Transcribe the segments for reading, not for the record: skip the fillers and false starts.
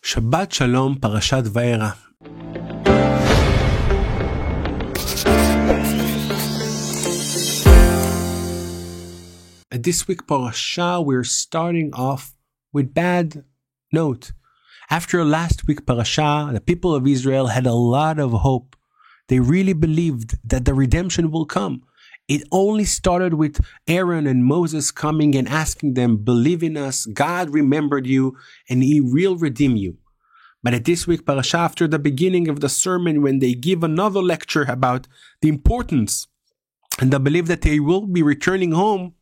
Shabbat Shalom, Parashat Vayera. This week parasha, we're starting off with bad note. After last week parasha, the people of Israel had a lot of hope. They really believed that the redemption will come. It only started with Aaron and Moses coming and asking them, believe in us, God remembered you, and He will redeem you. But at this week parasha, after the beginning of the sermon, when they give another lecture about the importance and the belief that they will be returning home,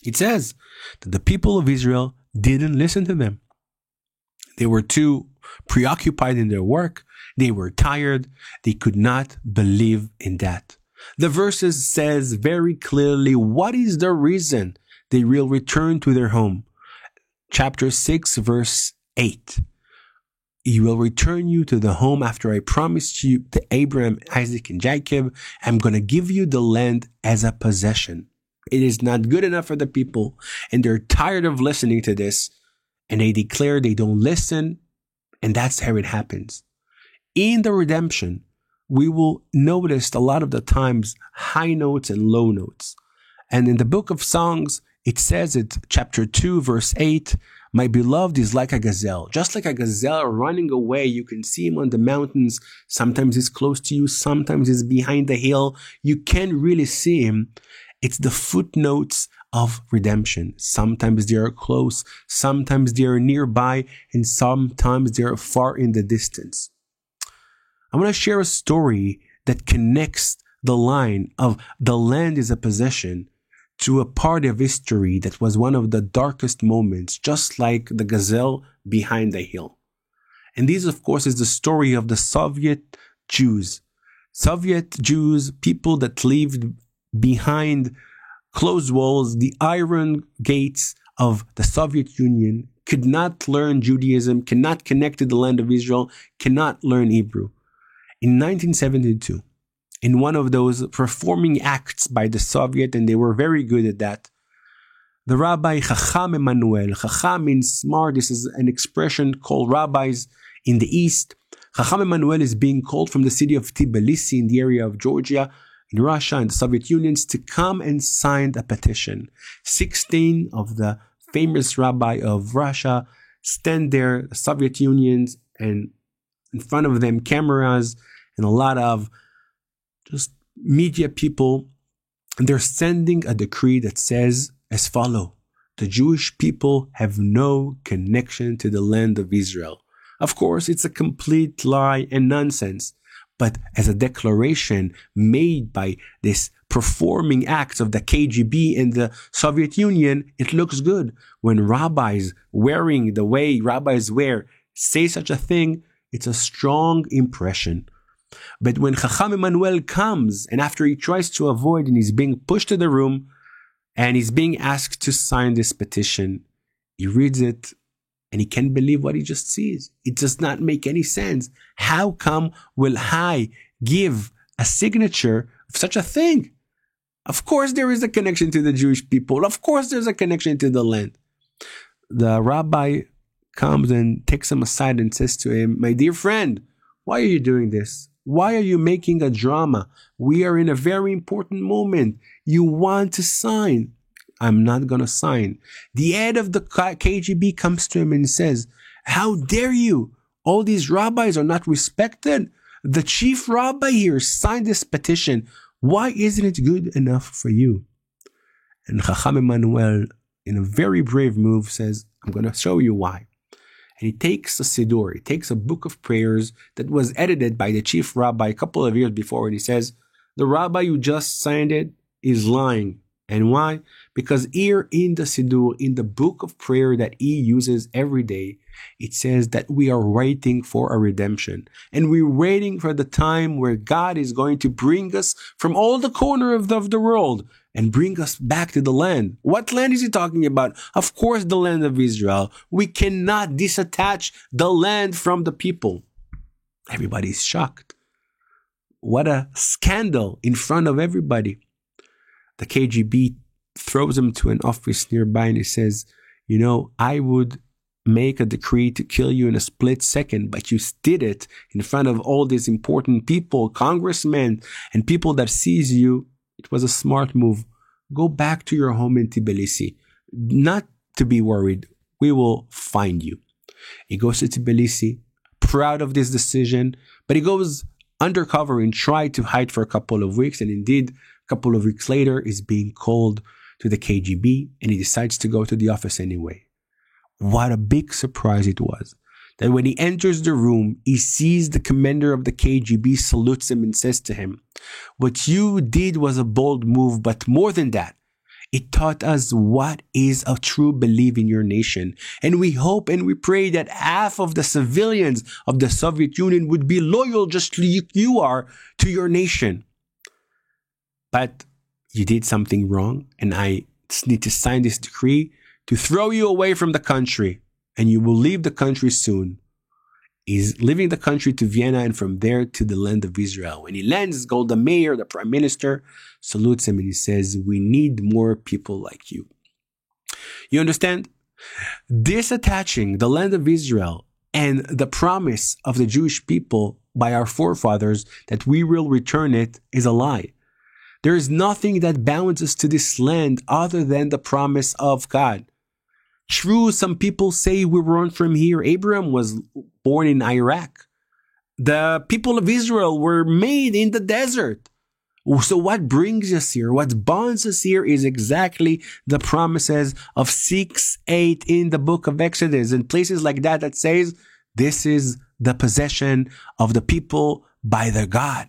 it says that the people of Israel didn't listen to them. They were too preoccupied in their work. They were tired. They could not believe in that. The verses says very clearly what is the reason they will return to their home. Chapter 6, verse 8. He will return you to the home after I promised you to Abraham, Isaac, and Jacob. I'm going to give you the land as a possession. It is not good enough for the people, and they're tired of listening to this, and they declare they don't listen, and that's how it happens. In the redemption, we will notice a lot of the times high notes and low notes. And in the book of Songs, it says it, chapter 2, verse 8, my beloved is like a gazelle. Just like a gazelle running away, you can see him on the mountains. Sometimes he's close to you, sometimes he's behind the hill. You can't really see him. It's the footnotes of redemption. Sometimes they are close, sometimes they are nearby, and sometimes they are far in the distance. I want to share a story that connects the line of the land is a possession to a part of history that was one of the darkest moments, just like the gazelle behind the hill. And this, of course, is the story of the Soviet Jews. Soviet Jews, people that lived behind closed walls, the iron gates of the Soviet Union, could not learn Judaism, cannot connect to the land of Israel, cannot learn Hebrew. In 1972, in one of those performing acts by the Soviet, and they were very good at that, the Rabbi Chacham Emanuel, Chacham means smart, this is an expression called rabbis in the East. Chacham Emanuel is being called from the city of Tbilisi in the area of Georgia, in Russia and the Soviet Union, to come and sign a petition. 16 of the famous rabbi of Russia stand there, the Soviet Union, and in front of them cameras and a lot of just media people. And they're sending a decree that says as follow: the Jewish people have no connection to the land of Israel. Of course, it's a complete lie and nonsense. But as a declaration made by this performing acts of the KGB and the Soviet Union, it looks good. When rabbis wearing the way rabbis wear say such a thing, it's a strong impression. But when Chacham Emanuel comes, and after he tries to avoid and he's being pushed to the room, and he's being asked to sign this petition, he reads it, and he can't believe what he just sees. It does not make any sense. How come will I give a signature of such a thing? Of course there is a connection to the Jewish people. Of course there's a connection to the land. The rabbi comes and takes him aside and says to him, my dear friend, why are you doing this? Why are you making a drama? We are in a very important moment. You want to sign. I'm not going to sign. The head of the KGB comes to him and says, how dare you? All these rabbis are not respected. The chief rabbi here signed this petition. Why isn't it good enough for you? And Chacham Emanuel, in a very brave move, says, I'm going to show you why. And he takes a siddur, he takes a book of prayers that was edited by the chief rabbi a couple of years before, and he says, the rabbi who just signed it is lying. And why? Because here in the siddur, in the book of prayer that he uses every day, it says that we are waiting for a redemption. And we're waiting for the time where God is going to bring us from all the corners of the world and bring us back to the land. What land is he talking about? Of course, the land of Israel. We cannot disattach the land from the people. Everybody's shocked. What a scandal in front of everybody. The KGB throws him to an office nearby and he says, I would make a decree to kill you in a split second, but you did it in front of all these important people, congressmen, and people that sees you, it was a smart move. Go back to your home in Tbilisi. Not to be worried. We will find you. He goes to Tbilisi, proud of this decision, but he goes undercover and tried to hide for a couple of weeks. And indeed, a couple of weeks later, is being called to the KGB, and he decides to go to the office anyway. What a big surprise it was that when he enters the room, he sees the commander of the KGB, salutes him and says to him, "What you did was a bold move, but more than that, it taught us what is a true belief in your nation. And we hope and we pray that half of the civilians of the Soviet Union would be loyal just like you are to your nation. But you did something wrong, and I need to sign this decree to throw you away from the country, and you will leave the country soon." He's leaving the country to Vienna, and from there to the land of Israel. When he lands, Golda Meir, the prime minister, salutes him and he says, "We need more people like you." You understand? Disattaching the land of Israel and the promise of the Jewish people by our forefathers that we will return it is a lie. There is nothing that bounds us to this land other than the promise of God. True, some people say we weren't from here. Abraham was born in Iraq. The people of Israel were made in the desert. So what brings us here, what bonds us here is exactly the promises of 6:8 in the book of Exodus and places like that that says this is the possession of the people by their God.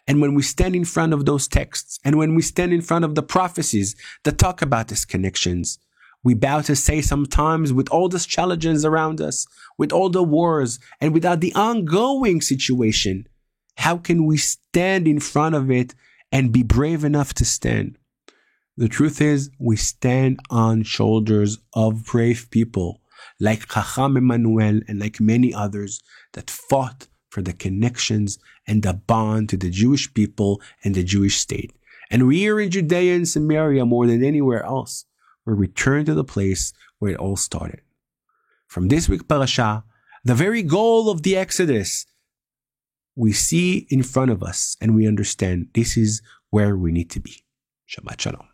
And when we stand in front of those texts and when we stand in front of the prophecies that talk about these connections, we bow to say sometimes with all these challenges around us, with all the wars, and without the ongoing situation, how can we stand in front of it and be brave enough to stand? The truth is, we stand on shoulders of brave people like Chacham Emmanuel and like many others that fought for the connections and the bond to the Jewish people and the Jewish state. And we here in Judea and Samaria, more than anywhere else, we return to the place where it all started. From this week's parasha, the very goal of the Exodus, we see in front of us and we understand this is where we need to be. Shabbat Shalom.